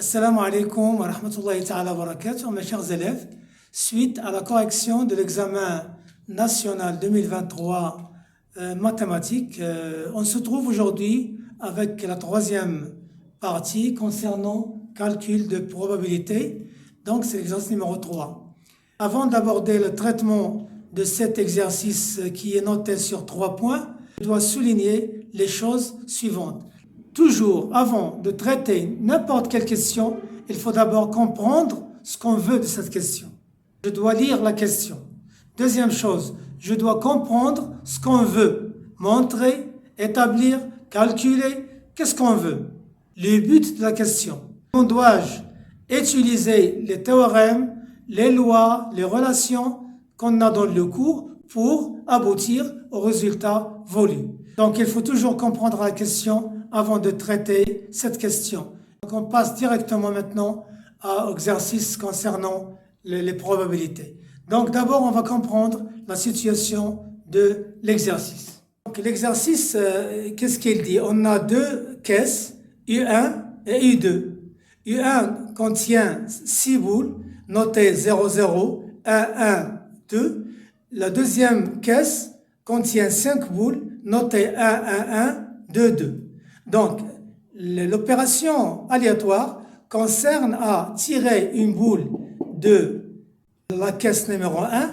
Assalamu alaikum wa rahmatullahi ta'ala wa barakatuh, mes chers élèves. Suite à la correction de l'examen national 2023 mathématiques, on se trouve aujourd'hui avec la troisième partie concernant calcul de probabilité. Donc, c'est l'exercice numéro 3. Avant d'aborder le traitement de cet exercice qui est noté sur 3 points, je dois souligner les choses suivantes. Toujours, avant de traiter n'importe quelle question, il faut d'abord comprendre ce qu'on veut de cette question. Je dois lire la question. Deuxième chose, je dois comprendre ce qu'on veut. Montrer, établir, calculer, qu'est-ce qu'on veut? Le but de la question. Dois-je utiliser les théorèmes, les lois, les relations qu'on a dans le cours pour aboutir au résultat voulu? Donc, il faut toujours comprendre la question avant de traiter cette question. Donc, on passe directement maintenant à l'exercice concernant les probabilités. Donc, d'abord, on va comprendre la situation de l'exercice. Donc, l'exercice, qu'est-ce qu'il dit? On a deux caisses, U1 et U2. U1 contient 6 boules, notées 0, 0, 1, 1, 2. La deuxième caisse contient 5 boules, notées 1, 1, 1, 2, 2. Donc, l'opération aléatoire concerne à tirer une boule de la caisse numéro 1.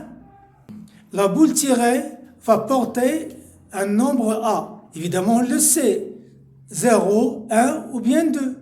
La boule tirée va porter un nombre A. Évidemment, on le sait, 0, 1 ou bien 2. Une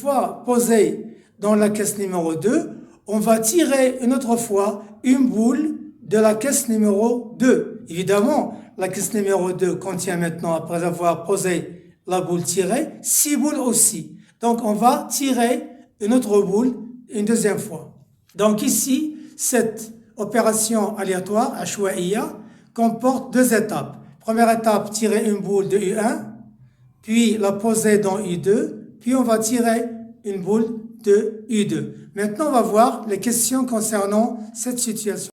fois posé dans la caisse numéro 2, on va tirer une autre fois une boule de la caisse numéro 2. Évidemment, la caisse numéro 2 contient maintenant, après avoir posé la boule tirée, 6 boules aussi. Donc, on va tirer une autre boule une deuxième fois. Donc, ici, cette opération aléatoire, Ashwa'iya, comporte deux étapes. Première étape, tirer une boule de U1, puis la poser dans U2, puis on va tirer une boule de U2. Maintenant, on va voir les questions concernant cette situation.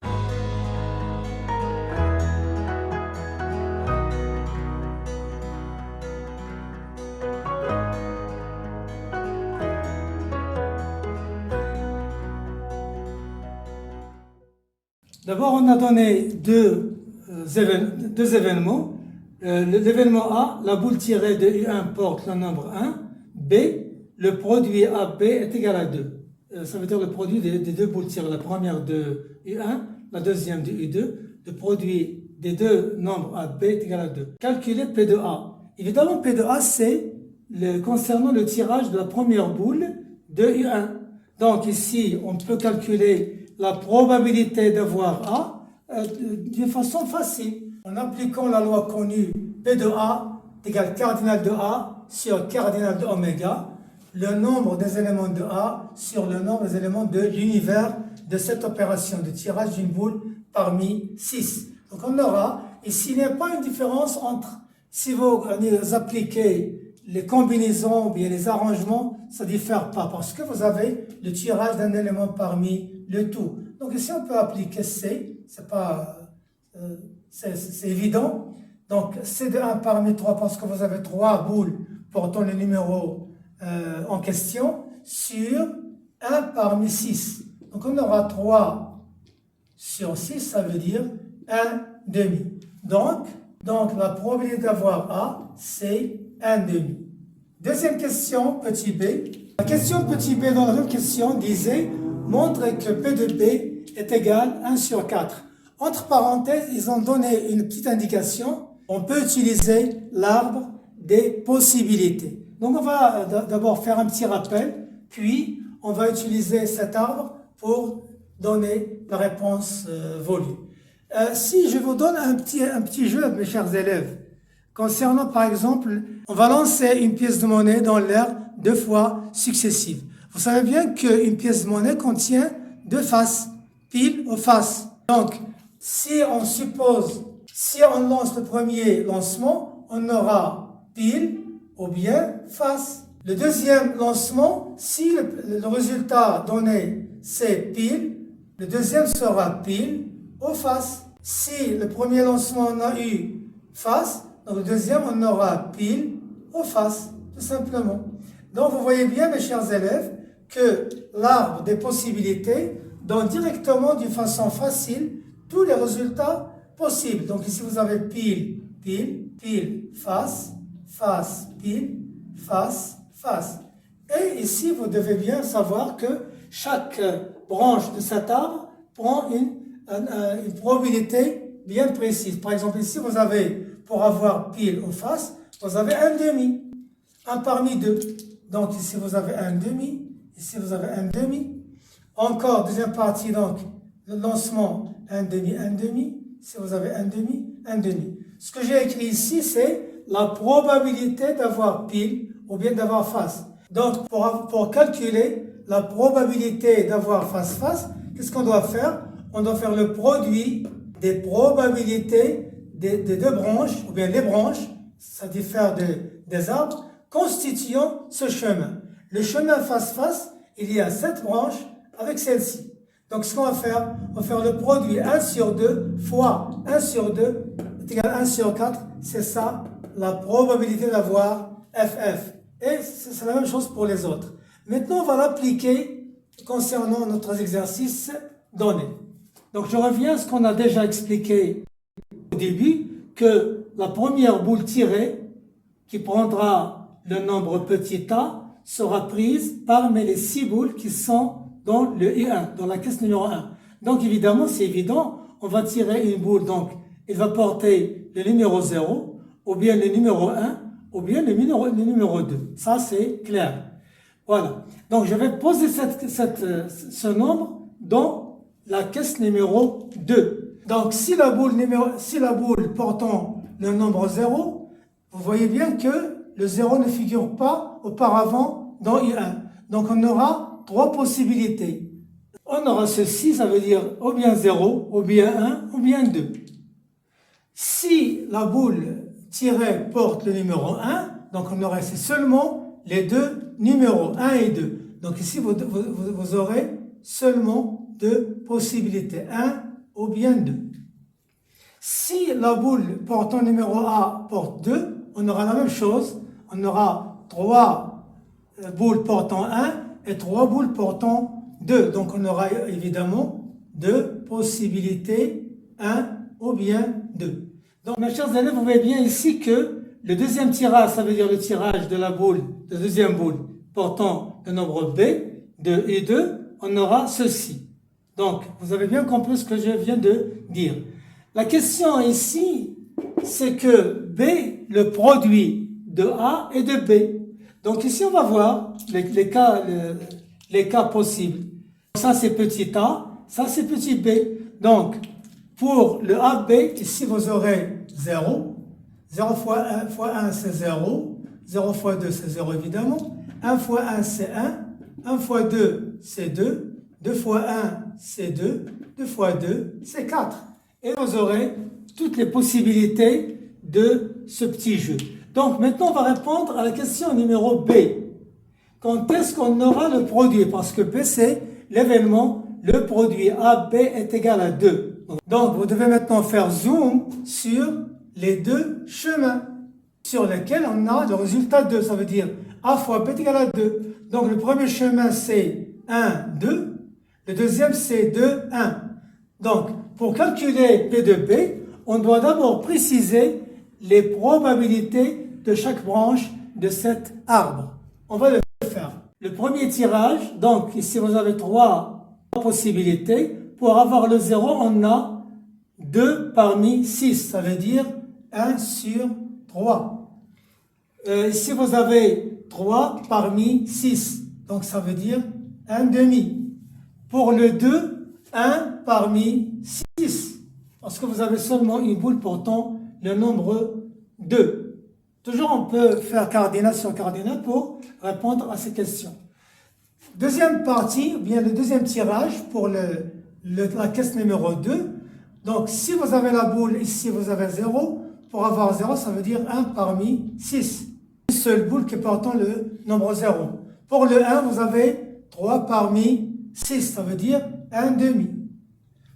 D'abord, on a donné deux événements. L'événement A, la boule tirée de U1 porte le nombre 1. B, le produit AB est égal à 2. Ça veut dire le produit des deux boules tirées. La première de U1, la deuxième de U2. Le produit des deux nombres AB est égal à 2. Calculer P de A. Évidemment, P de A, c'est concernant le tirage de la première boule de U1. Donc ici, on peut calculer la probabilité d'avoir A d'une façon facile. En appliquant la loi connue P de A égale cardinal de A sur cardinal de oméga, le nombre des éléments de A sur le nombre des éléments de l'univers de cette opération de tirage d'une boule parmi 6. Donc on aura, ici il n'y a pas une différence entre, si vous appliquez les combinaisons ou bien les arrangements, ça ne diffère pas parce que vous avez le tirage d'un élément parmi le tout. Donc ici on peut appliquer C, c'est évident. Donc C de 1 parmi 3 parce que vous avez 3 boules portant le numéro en question sur 1 parmi 6. Donc on aura 3 sur 6, ça veut dire 1 demi. Donc la probabilité d'avoir A, c'est 1 demi. Deuxième question, petit b. La question petit b dans la même question disait montrer que P de B est égal à 1 sur 4. Entre parenthèses, ils ont donné une petite indication. On peut utiliser l'arbre des possibilités. Donc on va d'abord faire un petit rappel, puis on va utiliser cet arbre pour donner la réponse voulue. Si je vous donne un petit jeu, mes chers élèves, concernant par exemple, on va lancer une pièce de monnaie dans l'air 2 fois successives. Vous savez bien qu'une pièce de monnaie contient 2 faces, pile ou face. Donc, si on lance le premier lancement, on aura pile ou bien face. Le deuxième lancement, si le résultat donné c'est pile, le deuxième sera pile ou face. Si le premier lancement on a eu face, donc le deuxième on aura pile ou face, tout simplement. Donc vous voyez bien mes chers élèves que l'arbre des possibilités donne directement d'une façon facile tous les résultats possibles. Donc ici vous avez pile, pile, pile, face, face, pile, face, face. Et ici vous devez bien savoir que chaque branche de cet arbre prend une probabilité bien précise. Par exemple ici vous avez, pour avoir pile ou face, vous avez un demi, un parmi deux. Donc ici vous avez un demi, ici vous avez un demi. Encore, deuxième partie, donc, le lancement, un demi, un demi. Ici vous avez un demi, un demi. Ce que j'ai écrit ici, c'est la probabilité d'avoir pile ou bien d'avoir face. Donc, pour calculer la probabilité d'avoir face-face, qu'est-ce qu'on doit faire? On doit faire le produit des probabilités des deux branches, ou bien les branches, ça diffère des arbres, constituant ce chemin. Le chemin face-face, il y a 7 branches avec celle-ci. Donc, ce qu'on va faire, on va faire le produit 1 sur 2 fois 1 sur 2 est égal à 1 sur 4. C'est ça, la probabilité d'avoir FF. Et c'est la même chose pour les autres. Maintenant, on va l'appliquer concernant notre exercice donné. Donc, je reviens à ce qu'on a déjà expliqué au début, que la première boule tirée, qui prendra le nombre petit a, sera prise parmi les 6 boules qui sont dans le I1, dans la caisse numéro 1. Donc, évidemment, c'est évident, on va tirer une boule, donc, il va porter le numéro 0, ou bien le numéro 1, ou bien le numéro 2. Ça, c'est clair. Voilà. Donc, je vais poser ce nombre dans la caisse numéro 2. Donc, si la boule portant le nombre 0, vous voyez bien que le 0 ne figure pas auparavant dans I1. Donc, on aura 3 possibilités. On aura ceci, ça veut dire ou bien 0, ou bien 1, ou bien 2. Si la boule tirée porte le numéro 1, donc on aurait seulement les deux numéros, 1 et 2. Donc ici, vous aurez seulement 2 possibilités, 1 ou bien 2. Si la boule portant le numéro A porte 2, on aura la même chose. On aura 3 boules portant 1 et 3 boules portant 2. Donc on aura évidemment 2 possibilités, 1 ou bien 2. Donc mes chers élèves, vous voyez bien ici que le deuxième tirage, ça veut dire le tirage de la boule, de deuxième boule portant le nombre B, 2 et 2, on aura ceci. Donc vous avez bien compris ce que je viens de dire. La question ici, c'est que B, le produit de A et de B. Donc ici, on va voir les cas possibles. Ça, c'est petit a, ça, c'est petit b. Donc, pour le AB, ici, vous aurez 0. 0 fois 1 fois 1, c'est 0. 0 fois 2, c'est 0, évidemment. 1 fois 1, c'est 1. 1 fois 2, c'est 2. 2 fois 1, c'est 2. 2 fois 2, c'est 4. Et vous aurez toutes les possibilités de ce petit jeu. Donc maintenant, on va répondre à la question numéro B. Quand est-ce qu'on aura le produit? Parce que B, c'est l'événement, le produit AB est égal à 2. Donc, vous devez maintenant faire zoom sur les deux chemins sur lesquels on a le résultat 2. Ça veut dire A fois B est égal à 2. Donc, le premier chemin, c'est 1, 2. Le deuxième, c'est 2, 1. Donc, pour calculer P de B, on doit d'abord préciser les probabilités de chaque branche de cet arbre. On va le faire. Le premier tirage, donc ici vous avez 3 possibilités. Pour avoir le 0, on a 2 parmi 6, ça veut dire 1 sur 3. Ici vous avez 3 parmi 6, donc ça veut dire 1 demi. Pour le 2, 1 parmi 6, parce que vous avez seulement une boule portant le nombre 2. Toujours, on peut faire cardinal sur cardinal pour répondre à ces questions. Deuxième partie, ou bien le deuxième tirage pour la caisse numéro 2. Donc, si vous avez la boule, ici vous avez 0. Pour avoir 0, ça veut dire 1 parmi 6. Une seule boule qui portant le nombre 0. Pour le 1, vous avez 3 parmi 6, ça veut dire 1 demi.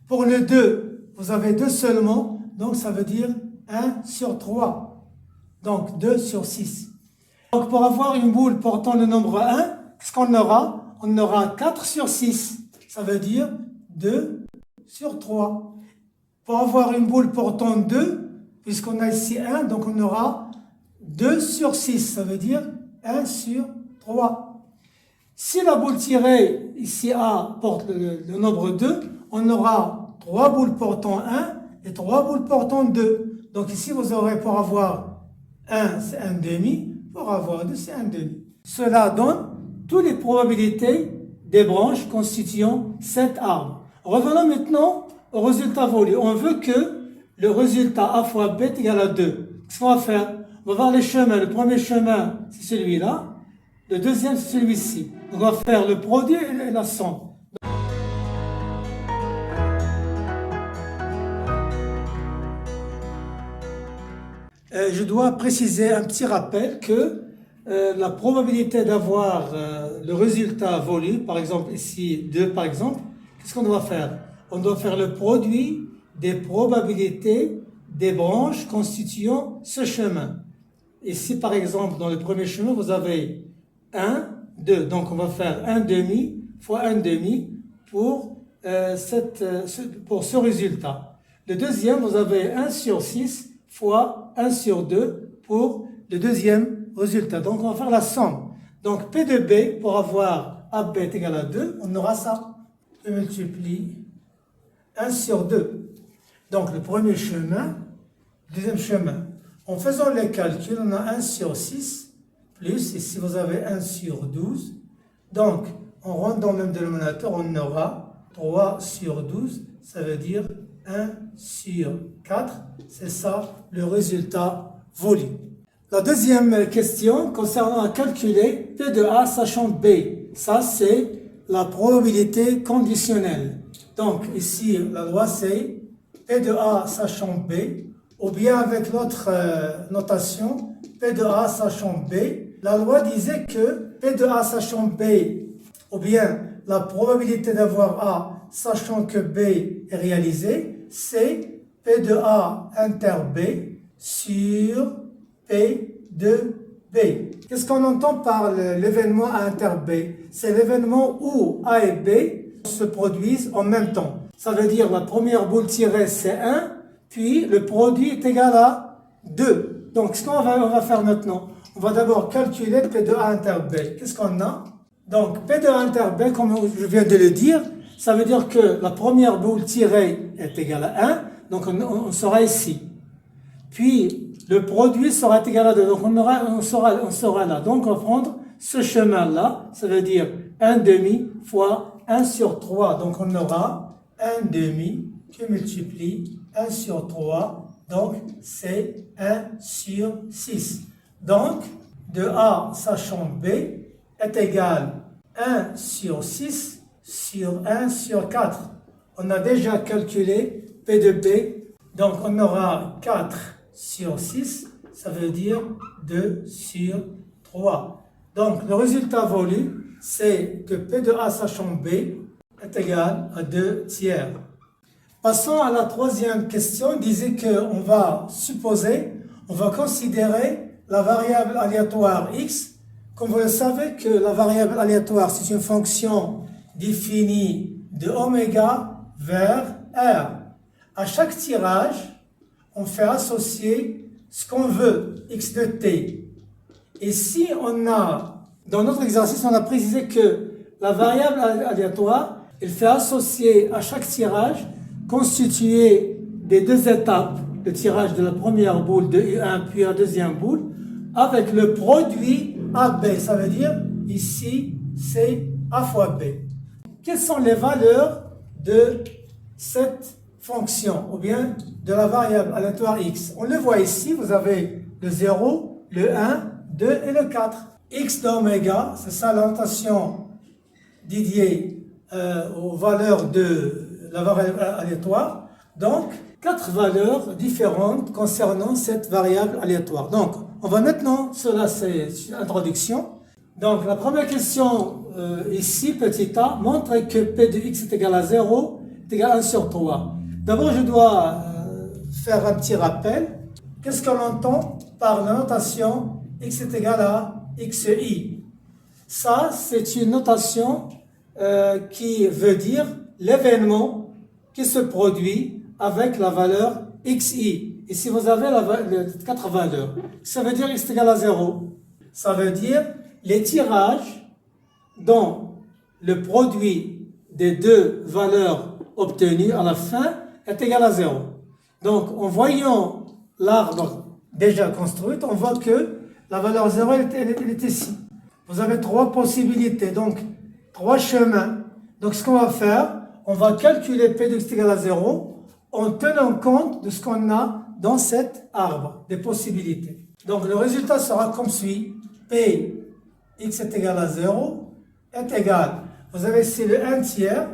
Pour le 2, vous avez 2 seulement, donc ça veut dire 1 sur 3. Donc 2 sur 6. Donc pour avoir une boule portant le nombre 1, qu'est-ce qu'on aura? on aura 4 sur 6. Ça veut dire 2 sur 3. Pour avoir une boule portant 2, puisqu'on a ici 1, donc on aura 2 sur 6. Ça veut dire 1 sur 3. Si la boule tirée, ici A, porte le nombre 2, on aura 3 boules portant 1 et 3 boules portant 2. Donc ici, vous aurez pour avoir 1, c'est 1 demi. Pour avoir 2, c'est 1 demi. Cela donne toutes les probabilités des branches constituant cet arbre. Revenons maintenant au résultat voulu. On veut que le résultat A fois B est égal à 2. Qu'est-ce qu'on va faire? On va voir les chemins. Le premier chemin, c'est celui-là. Le deuxième, c'est celui-ci. On va faire le produit et la somme. Je dois préciser un petit rappel que la probabilité d'avoir le résultat voulu, par exemple ici 2 par exemple, qu'est-ce qu'on doit faire? On doit faire le produit des probabilités des branches constituant ce chemin. Ici par exemple dans le premier chemin vous avez 1, 2, donc on va faire 1 demi fois 1 demi pour ce résultat. Le deuxième vous avez 1 sur 6 fois 1 sur 2 pour le deuxième résultat. Donc, on va faire la somme. Donc, P de B, pour avoir AB est égal à 2, on aura ça. Je multiplie 1 sur 2. Donc, le premier chemin, le deuxième chemin. En faisant les calculs, on a 1 sur 6, plus, ici vous avez 1 sur 12. Donc, on rentre dans le même dénominateur, on aura 3 sur 12, ça veut dire 1 sur 4, c'est ça le résultat voulu. La deuxième question concernant à calculer P de A sachant B. Ça c'est la probabilité conditionnelle. Donc ici la loi c'est P de A sachant B, ou bien avec l'autre notation P de A sachant B. La loi disait que P de A sachant B, ou bien la probabilité d'avoir A sachant que B est réalisé, c'est P de A inter B sur P de B. Qu'est-ce qu'on entend par l'événement A inter B? C'est l'événement où A et B se produisent en même temps. Ça veut dire la première boule tirée c'est 1, puis le produit est égal à 2. Donc ce qu'on va faire maintenant, on va d'abord calculer P de A inter B. Qu'est-ce qu'on a? Donc P de A inter B, comme je viens de le dire, ça veut dire que la première boule tirée est égale à 1, donc on sera ici. Puis, le produit sera égal à 2, donc on sera là. Donc, on va prendre ce chemin-là, ça veut dire 1 demi fois 1 sur 3. Donc, on aura 1 demi qui multiplie 1 sur 3, donc c'est 1 sur 6. Donc, de A sachant B est égal à 1 sur 6 sur 1 sur 4. On a déjà calculé P de B, donc on aura 4 sur 6, ça veut dire 2 sur 3. Donc le résultat voulu, c'est que P de A sachant B est égal à 2 tiers. Passons à la troisième question. On disait qu'on va supposer, on va considérer la variable aléatoire x. Comme vous le savez que la variable aléatoire, c'est une fonction définie de oméga vers R. À chaque tirage, on fait associer ce qu'on veut, x de t. Et si on a, dans notre exercice, on a précisé que la variable aléatoire, elle fait associer à chaque tirage, constitué des deux étapes, le tirage de la première boule de U1 puis la deuxième boule, avec le produit AB. Ça veut dire, ici, c'est A fois B. Quelles sont les valeurs de cette fonction, ou bien de la variable aléatoire x? On le voit ici, vous avez le 0, le 1, 2 et le 4. X d'oméga, c'est ça la notation dédiée aux valeurs de la variable aléatoire. Donc, 4 valeurs différentes concernant cette variable aléatoire. Donc, on va maintenant, cela c'est une introduction. Donc, la première question ici, petit a, montre que P de x est égal à 0, est égal à 1 sur 3. D'abord, je dois faire un petit rappel. Qu'est-ce qu'on entend par la notation x est égal à xi? Ça, c'est une notation qui veut dire l'événement qui se produit avec la valeur xi. Et si vous avez les 4 valeurs, ça veut dire x égale à 0. Ça veut dire les tirages dont le produit des 2 valeurs obtenues à la fin est égal à 0. Donc, en voyant l'arbre déjà construit, on voit que la valeur 0 elle est ici. Vous avez 3 possibilités, donc 3 chemins. Donc, ce qu'on va faire, on va calculer P de x égale à 0 en tenant compte de ce qu'on a dans cet arbre, des possibilités. Donc, le résultat sera comme suit. P, x est égal à 0, est égal. Vous avez ici le 1 tiers.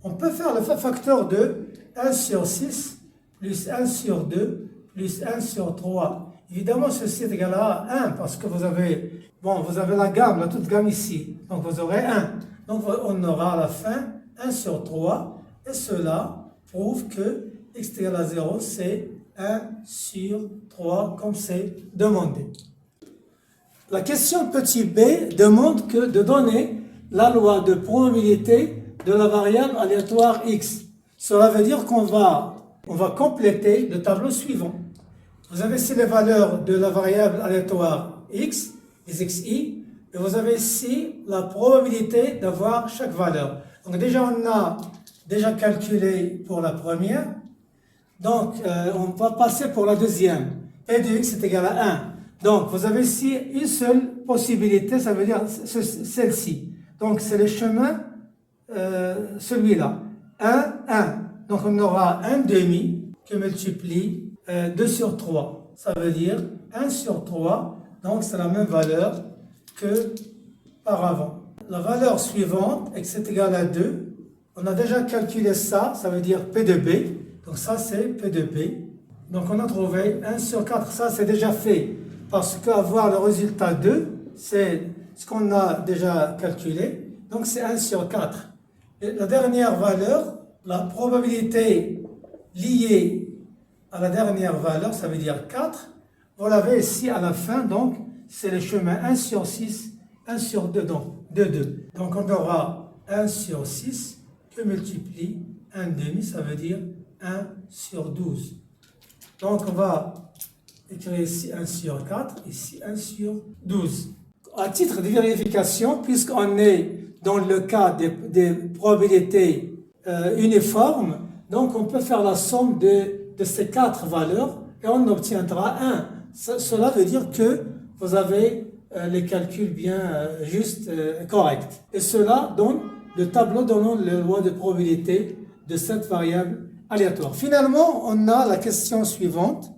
On peut faire le facteur de 1 sur 6 plus 1 sur 2 plus 1 sur 3. Évidemment, ceci est égal à 1 parce que vous avez la gamme, la toute gamme ici. Donc, vous aurez 1. Donc, on aura à la fin 1 sur 3. Et cela prouve que x est égal à 0, c'est 1 sur 3 comme c'est demandé. La question petit b demande de donner la loi de probabilité de la variable aléatoire x. Cela veut dire qu'on va compléter le tableau suivant. Vous avez ici les valeurs de la variable aléatoire x, les xi, et vous avez ici la probabilité d'avoir chaque valeur. Donc déjà, on a déjà calculé pour la première. Donc, on va passer pour la deuxième. P de x est égal à 1. Donc, vous avez ici une seule possibilité, ça veut dire celle-ci. Donc, c'est le chemin, celui-là. 1, 1. Donc, on aura 1 demi qui multiplie 2 sur 3. Ça veut dire 1 sur 3. Donc, c'est la même valeur que par avant. La valeur suivante, x est égal à 2. On a déjà calculé ça, ça veut dire P de B. Donc, ça, c'est P de B. Donc, on a trouvé 1 sur 4. Ça, c'est déjà fait. Parce qu'avoir le résultat 2, c'est ce qu'on a déjà calculé. Donc, c'est 1 sur 4. Et la dernière valeur, la probabilité liée à la dernière valeur, ça veut dire 4. Vous l'avez ici à la fin, donc, c'est le chemin 1 sur 6, 1 sur 2, donc 2, 2. Donc, on aura 1 sur 6 que multiplie 1 demi, ça veut dire 1 sur 12. Donc, on va écrire ici 1 sur 4, ici 1 sur 12. À titre de vérification, puisqu'on est dans le cas des probabilités uniformes, donc on peut faire la somme de ces 4 valeurs et on obtiendra 1. Cela veut dire que vous avez les calculs bien justes, corrects. Et cela donne le tableau donnant les lois de probabilité de cette variable aléatoire. Finalement, on a la question suivante.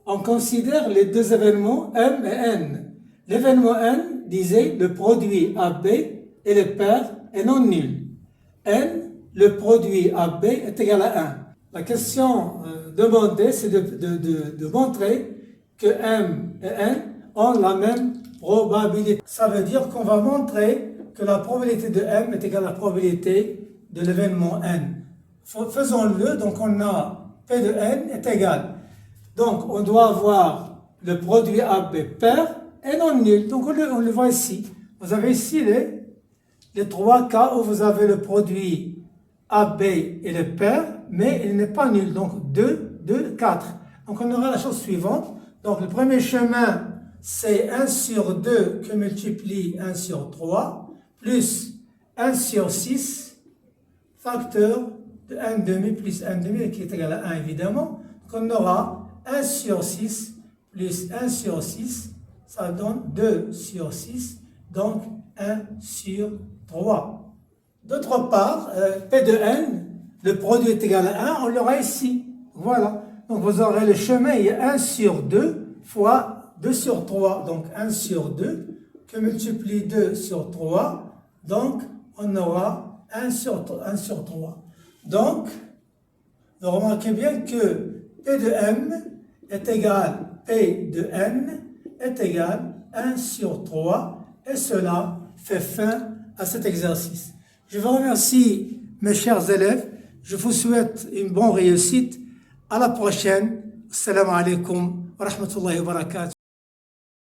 On considère les 2 événements M et N. L'événement N disait le produit AB et le pair est non nul. N, le produit AB est égal à 1. La question demandée, c'est de montrer que M et N ont la même probabilité. Ça veut dire qu'on va montrer que la probabilité de M est égale à la probabilité de l'événement N. Faisons-le, donc on a P de N est égal. Donc on doit avoir le produit AB pair et non nul. Donc on le voit ici. Vous avez ici les 3 cas où vous avez le produit AB et le pair, mais il n'est pas nul. Donc 2, 2, 4. Donc on aura la chose suivante. Donc le premier chemin, c'est 1 sur 2 que multiplie 1 sur 3, plus 1 sur 6, facteur de 1 demi plus 1 demi, qui est égal à 1 évidemment. Donc on aura 1 sur 6 plus 1 sur 6, ça donne 2 sur 6, donc 1 sur 3. D'autre part, P de N, le produit est égal à 1, on l'aura ici. Voilà. Donc vous aurez le chemin, il y a 1 sur 2 fois 2 sur 3, donc 1 sur 2, que multiplie 2 sur 3, donc on aura 1 sur 3. Donc, vous remarquez bien que P de M est égal, P de N est égal 1 sur 3, et cela fait fin à cet exercice. Je vous remercie, mes chers élèves. Je vous souhaite une bonne réussite. À la prochaine. Assalamu alaikum wa rahmatullahi wa barakatuh.